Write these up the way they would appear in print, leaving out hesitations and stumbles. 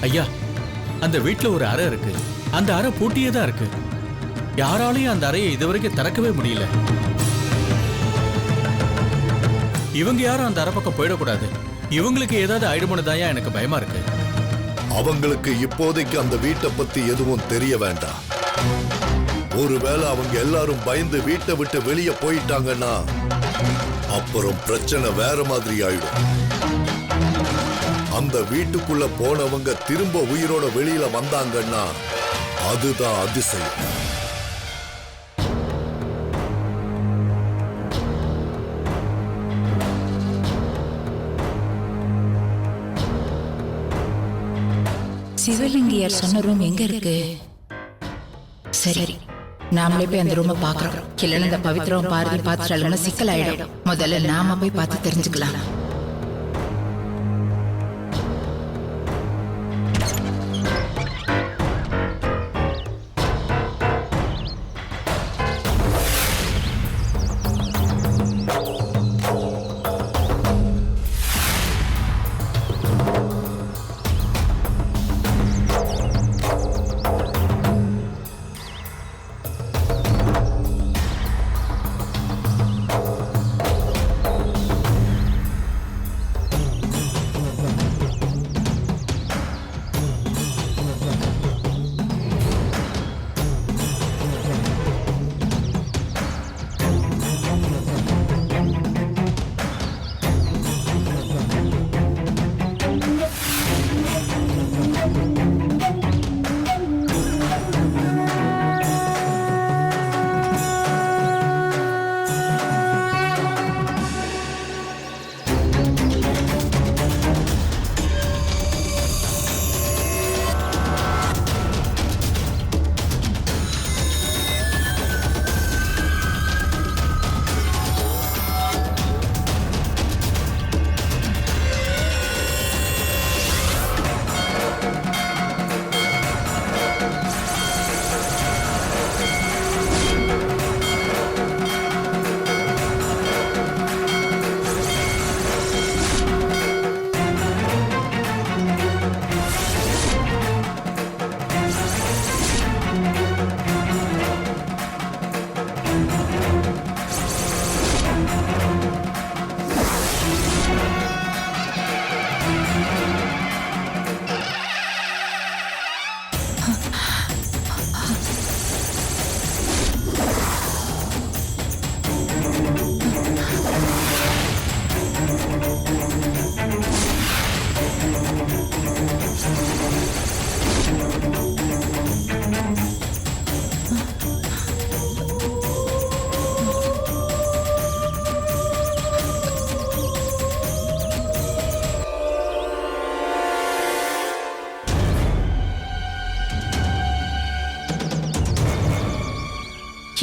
ஐயா, அந்த வீட்ல ஒரு அறை இருக்கு. அந்த அறை பூட்டியே தான் இருக்கு. யாராலையும் அந்த அறையை இதுவரைக்கும் திறக்கவே முடியல. இவங்க யாரும் அந்த அறை பக்கம் போயிடக்கூடாது. இவங்களுக்கு ஏதாவது ஆயிடுமோன்னு தான் எனக்கு பயமா இருக்கு. அவங்களுக்கு இப்போதைக்கு அந்த வீட்டை பத்தி எதுவும் தெரிய வேண்டாம். ஒருவேளை அவங்க எல்லாரும் பயந்து வீட்டை விட்டு வெளியே போயிட்டாங்கன்னா அப்புறம் பிரச்சனை வேற மாதிரி ஆயிடும். அந்த வீட்டுக்குள்ள போனவங்க திரும்ப உயிரோட வெளியில வந்தாங்கன்னா அதுதான் அதிசயம். சிவலிங்கியார் சொன்ன ரூம் எங்க இருக்கு? சரி, நாமளே போய் அந்த ரூமை பாக்குறோம். இல்லைன்னு இந்த பவித்ரம் பாரதி பார்த்துட்டாலும்னா சிக்கல் ஆயிடும். முதல்ல நாம போய் பார்த்து தெரிஞ்சுக்கலாம்.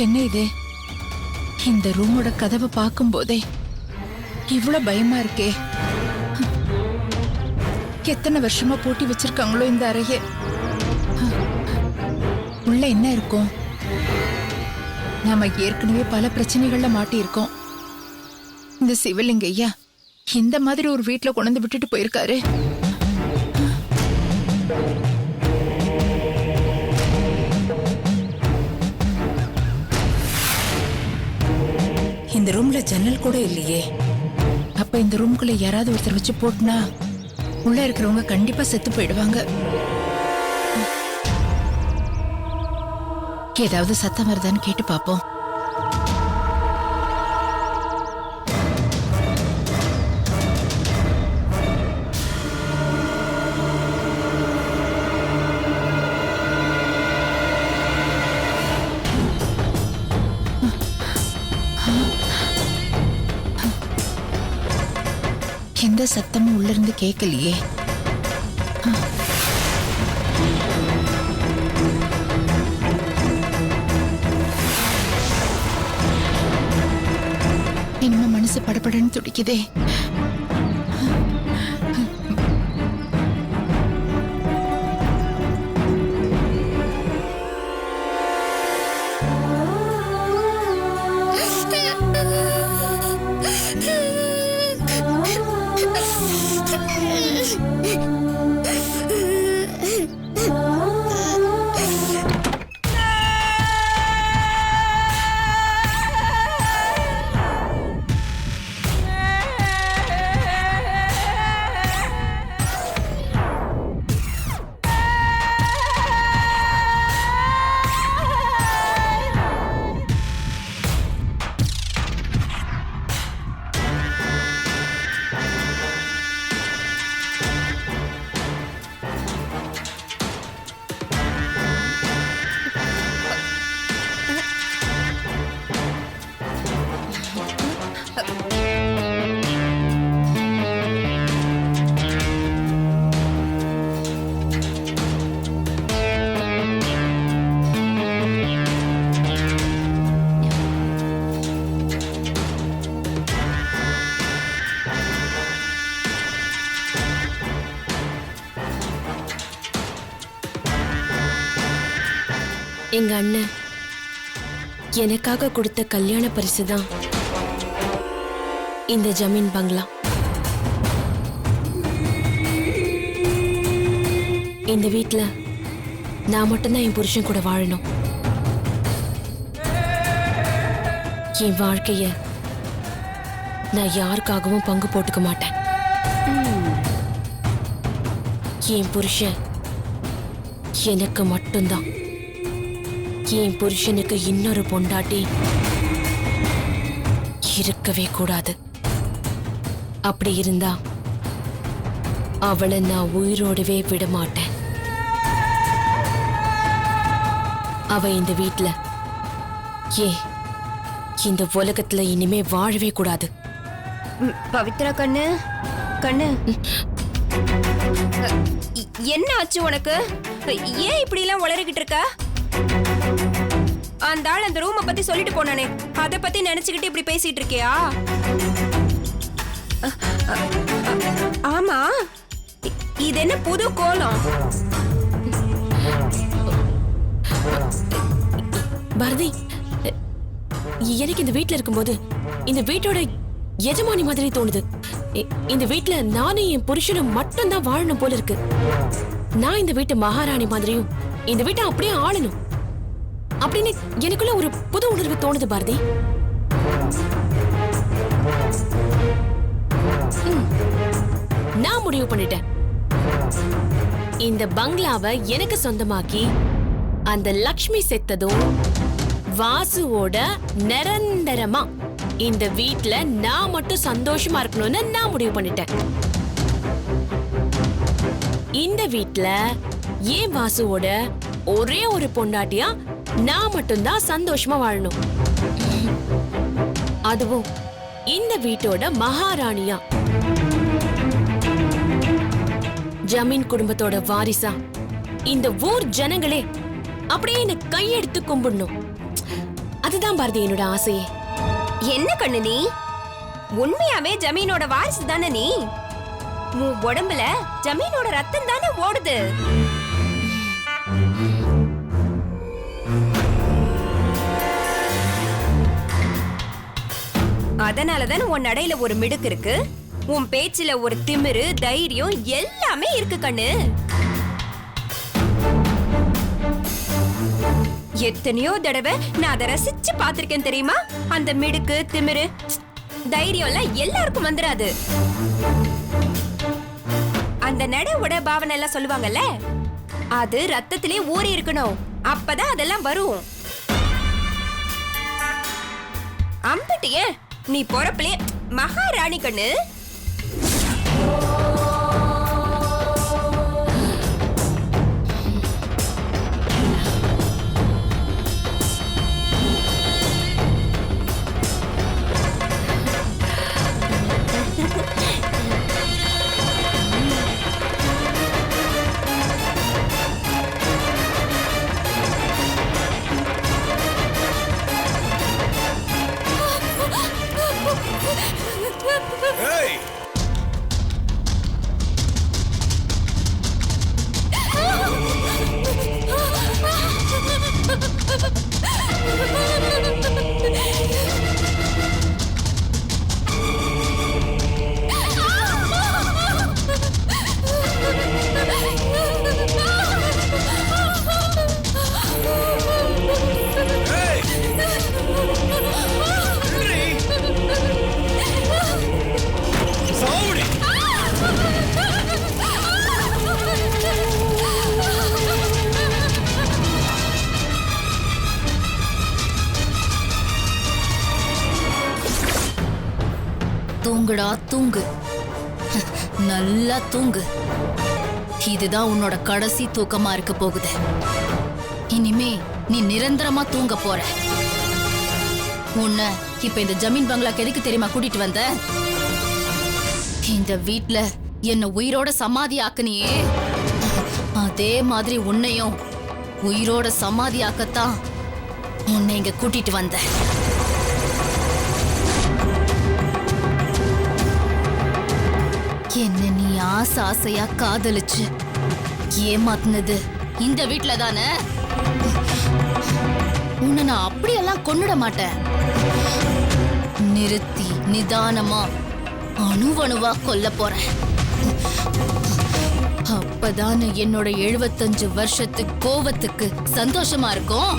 என்ன இது? இந்த ரூமோட கதவை பார்க்கும் போதே இவ்வளவு பயமா இருக்கே. எத்தனை வருஷமா பூட்டி வச்சிருக்காங்களோ இந்த அறைய. உள்ள என்ன இருக்கும்? நாம ஏற்கனவே பல பிரச்சனைகள்ல மாட்டி இருக்கோம். இந்த சிவலிங்க ஐயா இந்த மாதிரி ஒரு வீட்டுல கொண்டு வந்து விட்டுட்டு போயிருக்காரு. இந்த ரூம்ல ஜன்னல் கூட இல்லையே. அப்ப இந்த ரூம்குள்ள யாராவது ஒருத்தர் வச்சு போட்டுனா உள்ள இருக்கிறவங்க கண்டிப்பா செத்து போயிடுவாங்க. ஏதாவது சத்தம் வருதான்னு கேட்டு பாப்போம். எந்த சத்தமும் உள்ள இருந்து கேட்கலையே. இனிமே மனசு படபடன்னு துடிக்குதே. எங்க அண்ணன் எனக்காக கொடுத்த கல்யாண பரிசு தான் இந்த ஜமீன் பங்களா. இந்த வீட்ல நான் மட்டும்தான் என் புருஷன் கூட வாழணும். என் வாழ்க்கைய நான் யாருக்காகவும் பங்கு போட்டுக்க மாட்டேன். என் புருஷன் எனக்கு மட்டும்தான். என் புருஷனுக்கு இன்னொரு பொண்டாட்டி இருக்கவே கூடாது. அப்படி இருந்தா அவளை நான் உயிரோடவே விட மாட்டேன். அவ இந்த வீட்ல இந்த உலகத்துல இனிமே வாழவே கூடாது. பவித்ரா கண்ணு கண்ணு, என்ன ஆச்சு உனக்கு? ஏன் இப்படி எல்லாம் உளறிக்கிட்டு இருக்க? அந்த ஆள் அந்த ரூமை பத்தி சொல்லிட்டு போனானே, அத பத்தி நினைச்சுக்கிட்டு இப்படி பேசிட்டு இருக்கியா? ஆமா, இது என்ன புது கோலம்? பாரதி, எனக்கு இந்த வீட்ல இருக்கும்போது இந்த வீட்டோட எஜமானி மாதிரி தோணுது. இந்த வீட்ல நானும் என் புருஷனும் மட்டும்தான் வாழணும் போல இருக்கு. நான் இந்த வீட்டு மகாராணி மாதிரியும் இந்த வீட்டை அப்படியே ஆளணும் அப்படின்னு எனக்குள்ள ஒரு புது உணர்வு தோணுது பாரதி. நான் முடிவு பண்ணிட்டேன். இந்த பங்களாவை எனக்கு சொந்தமாக்கி அந்த லக்ஷ்மி செத்ததும் வாசுவோட நிரந்தரமா இந்த வீட்ல நான் மட்டும் சந்தோஷமா இருக்கணும்னு நான் முடிவு பண்ணிட்டேன். இந்த வீட்ல ஏன் வாசுவோட ஒரே ஒரு பொண்டாட்டியா நான் மட்டும்தான் சந்தோஷமா வாழணும். அதுவும் இந்த வீட்டோட மகாராணியா, ஜமீன் குடும்பத்தோட வாரிசா இந்த ஊர் ஜனங்களே அப்படியே என்ன கையெடுத்து கும்பிடணும். அதுதான் பாரதி என்னோட ஆசையே. என்ன கண்ணு நீ? உண்மையாவே ஜமீனோட வாரிசு தானே நீ? உன் உடம்புல ஜமீனோட ரத்தம் தானே ஓடுது. அதனாலதான் உன் நடையில ஒரு மிடுக்கு இருக்கு, உன் பேச்சுல ஒரு திமிரு, தைரியம் எல்லாமே இருக்கு கண்ணு. எத்தனையோ தடவை நான் அதை ரசிச்சு பாத்திருக்கேன் தெரியுமா? அந்த மிடுக்கு, திமிரு, தைரியம் எல்லாம் எல்லாருக்கும் வந்துராது. அந்த நட பாவனை எல்லாம் சொல்லுவாங்கல்ல, அது ரத்தத்திலே ஊறி இருக்கணும், அப்பதான் அதெல்லாம் வரும். அம்பட்டிய நீ பொறப்பிலே மகாராணி கண்ணு. தூங்குடா தூங்கு, நல்லா தூங்கு. இதுதான் உன்னோட கடைசி தூக்கமா இருக்க போகுது. இனிமே நீ நிரந்தரமா தூங்க போற. உன்னை இப்ப இந்த ஜமீன் பங்களாக்கு எதுக்கு தெரியுமா கூட்டிட்டு வந்த? இந்த வீட்ல என்ன உயிரோட சமாதி ஆக்குனியே, அதே மாதிரி உன்னையும் உயிரோட சமாதி ஆக்கத்தான் உன்னை இங்க கூட்டிட்டு வந்த. என்ன நீ ஆசை ஆசையா காதலிச்சு ஏமாத்துனது இந்த வீட்ல தானே? உன்னை நான் அப்படியெல்லாம் கொன்னுட மாட்டேன். நிறுத்தி நிதானமா அணுவணுவா கொல்ல போறேன். அப்பதான் என்னோட 75 வருஷத்து கோவத்துக்கு சந்தோஷமா இருக்கும்.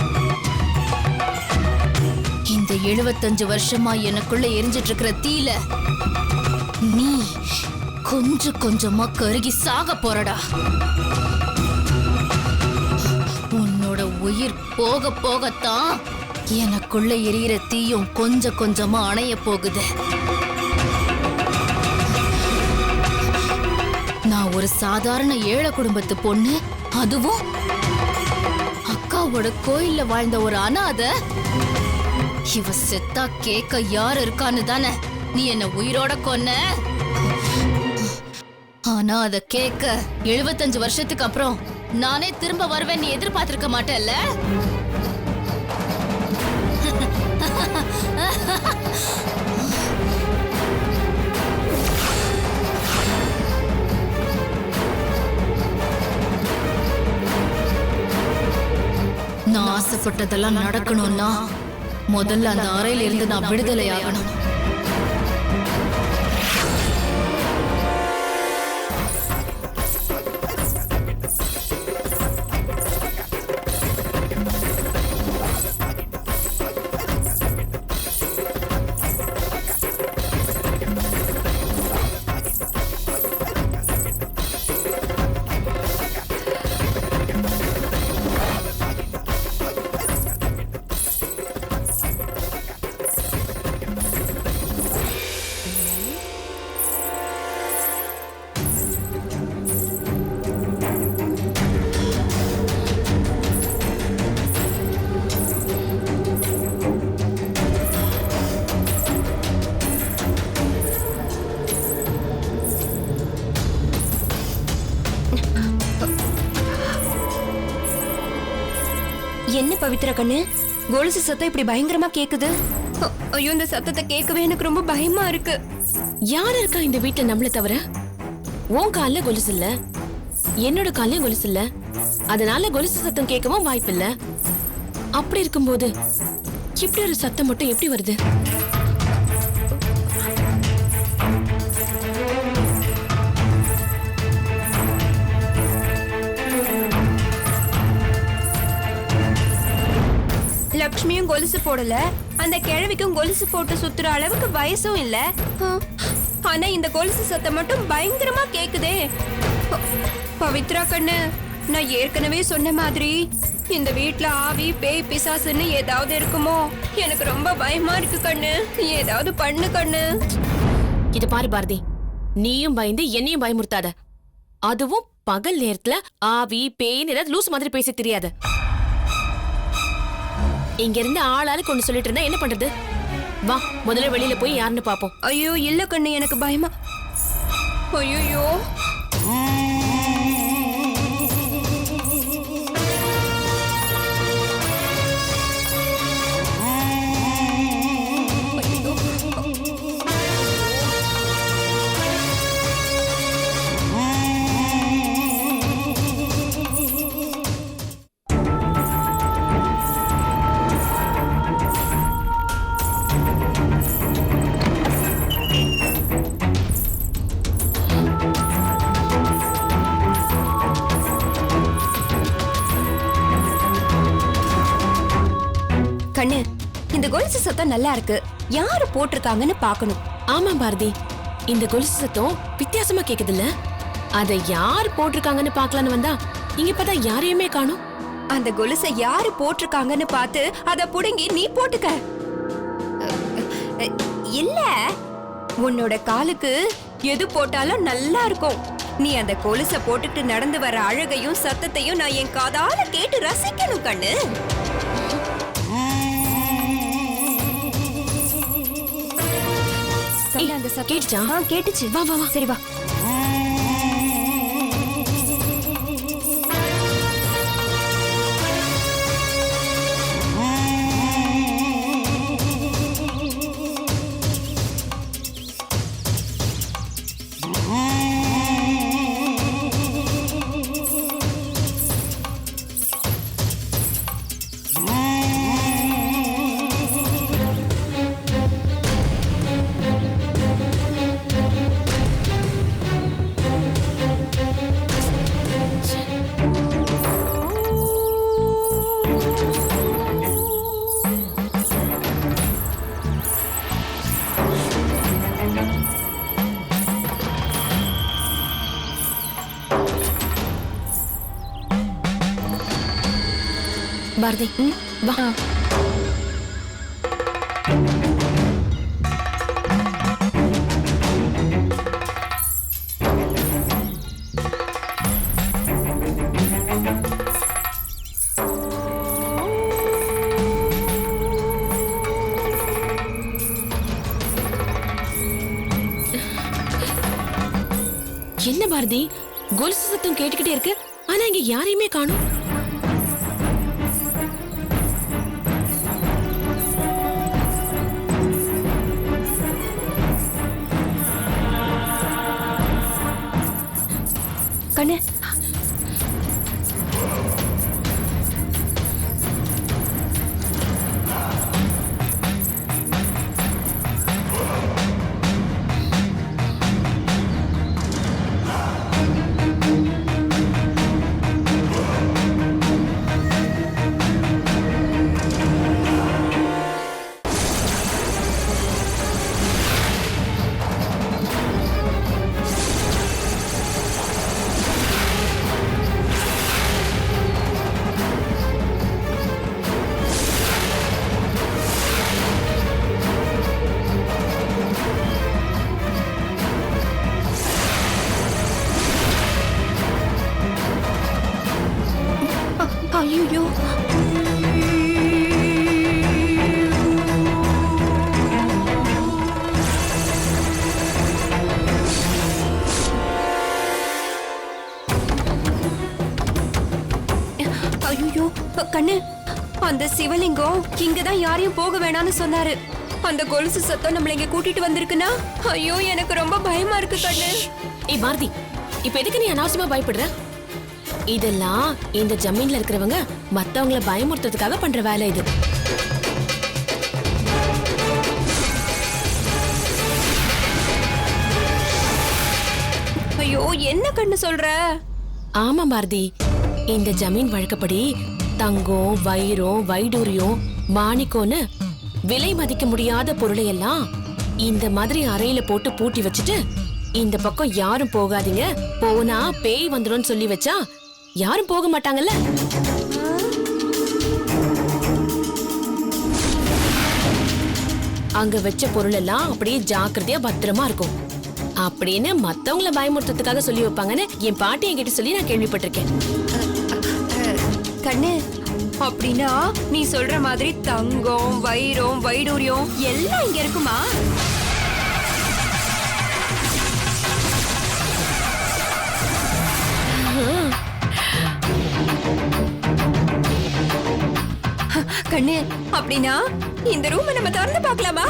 இந்த 75 வருஷமா எனக்குள்ள எரிஞ்சிட்டு இருக்கிற தீல நீ கொஞ்சம் கொஞ்சமா கருகி சாக போறடா. உன்னோட உயிர் போக போகத்தான் எனக்குள்ள எரியிற தீயும் கொஞ்சம் கொஞ்சமா அணைய போகுது. நான் ஒரு சாதாரண ஏழை குடும்பத்து பொண்ணு, அதுவும் அக்காவோட கோயில்ல வாழ்ந்த ஒரு அனாதை. இவ செத்தா கேட்க யார் இருக்கான்னு தானே நீ என்ன உயிரோட கொன்ன. ஆனா அத கேட்க 75 வருஷத்துக்கு அப்புறம் நானே திரும்ப வருவேன் நீ எதிர்பார்த்திருக்க மாட்டேல்ல. நான் ஆசைப்பட்டதெல்லாம் நடக்கணும்னா முதல்ல அந்த அறையில இருந்து நான் விடுதலை ஆகணும். என்ன பவித்ரா கண்ணு, கொலுசு சத்தம் இப்படி பயங்கரமா கேக்குது? ஐயோ, இந்த சத்தத்தை கேட்கவே எனக்கு ரொம்ப பயமா இருக்கு. யார் இருக்கா இந்த வீட்டுல நம்மள தவிர? உன் கால்ல கொலுசு இல்ல, என்னோட காலையும் கொலுசு இல்ல, அதனால கொலுசு சத்தம் கேட்கவும் வாய்ப்பு இல்ல. அப்படி இருக்கும்போது இப்படி ஒரு சத்தம் மட்டும் எப்படி வருது? லக்ஷ்மியும் கொலுசு போடல, அந்த கிழவிக்கும் கொலுசு போட்டு சுத்துற அளவுக்கு வயசும் இல்ல. ஆனா இந்த கொலுசு சத்தம் மட்டும் பயங்கரமா கேக்குதே. பவித்ரா கண்ணு, நான் ஏற்கனவே சொன்ன மாதிரி இந்த வீட்ல ஆவி பேய் பிசாசுன்னு ஏதாவது இருக்குமோ? எனக்கு ரொம்ப பயமா இருக்கு கண்ணு, ஏதாவது பண்ணு கண்ணு. இது பாரு பாரதி, நீயும் பயந்து என்னையும் பயமுறுத்தாத. அதுவும் பகல் நேரத்துல ஆவி பேய்ன்னு ஏதாவது லூஸ் மாதிரி பேச தெரியாது. இங்க இருந்து ஆளாளுக்கு ஒண்ணு சொல்லிட்டு இருந்தா என்ன பண்றது? வா, முதல்ல வெளியில போய் யாருன்னு பாப்போம். ஐயோ இல்ல கண்ணு, எனக்கு பயமா. ஐயோ கண்ணு, இந்த கொலுசு சத்தம் நல்லா இருக்கு, யாரு போட்டிருக்காங்கன்னு பாக்கணும். ஆமா பாரதி, இந்த கொலுசு சத்தம் வித்தியாசமா கேக்குதுல்ல, அத யார் போட்டிருக்காங்கன்னு பாக்கலான்னு வந்தா இங்க பார்த்தா யாரையுமே காணோம். அந்த கொலுசை யாரு போட்டிருக்காங்கன்னு பார்த்து அத புடுங்கி நீ போட்டுக்க. இல்ல, உன்னோட காலுக்கு எது போட்டாலும் நல்லா இருக்கும். நீ அந்த கொலுசை போட்டுட்டு நடந்து வர அழகையும் சத்தத்தையும் நான் என் காதால கேட்டு ரசிக்கணும் கண்ணு. அந்த சத்தம் கேட்டுச்சா? கேட்டுச்சு. வா வா வா, சரி வா. பாரதி வா. என்ன பாரதி, கொலுசு சத்தம் கேட்டுக்கிட்டே இருக்கு, ஆனா இங்க யாரையுமே காணோம். கண்ணு, ஐயோ, ஐயோ கண்ணு, அந்த சிவலிங்கம் இங்கதான் யாரையும் போக வேணாம்னு சொன்னாரு. அந்த கொலுசு சத்தம் நம்மள இங்க கூட்டிட்டு வந்திருக்குன்னா ஐயோ எனக்கு ரொம்ப பயமா இருக்கு கண்ணு. ஏய் பாரதி, இப்ப எதுக்கு நீ அனாவசியமா பயப்படுற? இதெல்லாம் இந்த ஜமீன்ல இருக்கிறவங்க மத்தவங்கள பயமுறுத்துறதுக்காக பண்ற வேலை இது. ஐயோ என்ன கண்ணு சொல்ற? ஆமா பாரதி, இந்த ஜமீன் வழக்கப்படி தங்கம், வைரம், வைடூரியம், மாணிக்கம்னு விலை மதிக்க முடியாத பொருளை எல்லாம் இந்த மாதிரி அறையில போட்டு பூட்டி வச்சுட்டு இந்த பக்கம் யாரும் போகாதீங்க, போனா பேய் வந்துடும் சொல்லி வச்சா யாரும் போக மாட்டாங்கல்ல. அங்க வச்ச பொருள் எல்லாம் அப்படியே ஜாக்கிரதையா பத்திரமா இருக்கும் அப்படின்னு மத்தவங்கள பயமுறுத்துறதுக்காக சொல்லி வைப்பாங்கன்னு என் பாட்டி என்கிட்ட சொல்லி நான் கேள்விப்பட்டிருக்கேன். கண்ணு, அப்படின்னா நீ சொல்ற மாதிரி தங்கம், வைரம், வைடூரியம் எல்லாம் இங்க இருக்குமா? கண்ணு, அப்படின்னா இந்த ரூமை நம்ம திறந்து பார்க்கலாமா?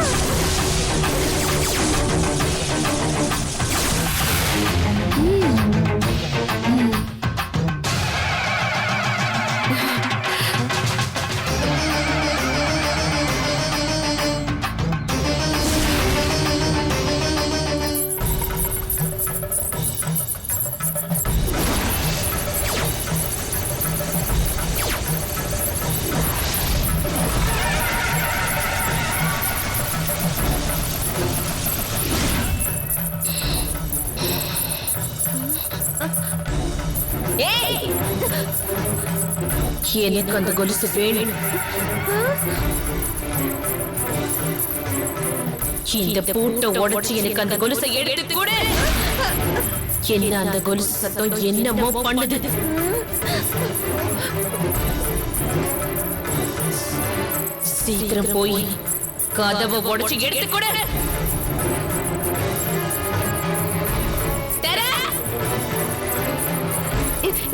எனக்கு அந்த கொலுசு வேணும். இந்த பூட்டை உடைச்சு எனக்கு அந்த கொலுசை எடுத்து கொடு. என்ன அந்த கொலுசு சத்தம் என்னமோ பண்ணுது. சீக்கிரம் போய் கதவை உடைச்சு எடுத்து கொடு.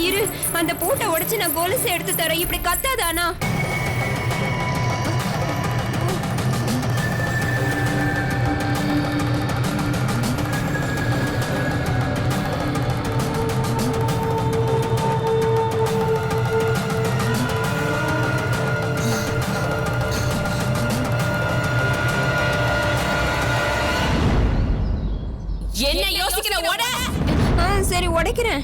இரு, அந்த பூட்டை உடைச்சு நான் கொலுசை எடுத்து தரேன். இப்படி கத்தாதானா? என்ன யோசிக்கிற? சரி, உடைக்கிறேன்.